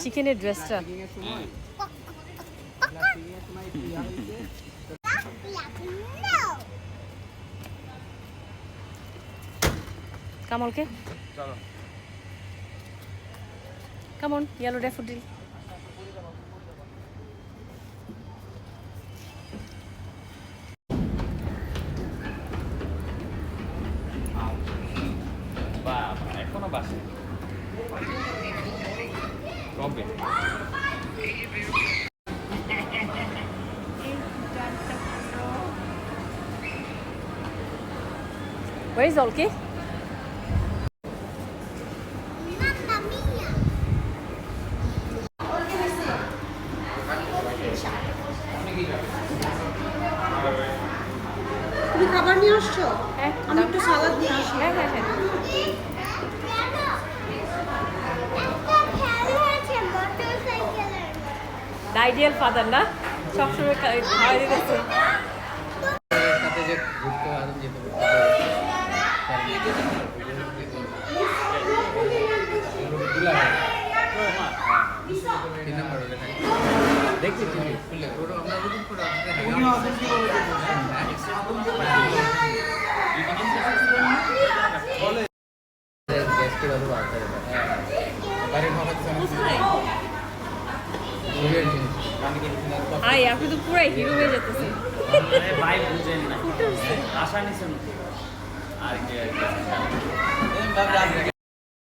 চিকেনের ড্রেসটা কামলকে come on yellow daffodil এখনো বাসে কবে Where is Olki? তুমি খাবার নিয়ে আসছো? আমি একটু সালাদ নিয়ে আসি। হ্যাঁ হ্যাঁ হ্যাঁ The ideal father না সবসময় খাওয়াই দিতেছে সাথে যে ঘুরতে আরো যেতে দেখছি খুলে ওটা আমরা রুম করে গেস্টের আরো বাড়তে বাড়ির আই আপনি তো পুরাই হিরো হয়ে যেতেছে ভাই বুঝেন না আশা নিছেন আর কি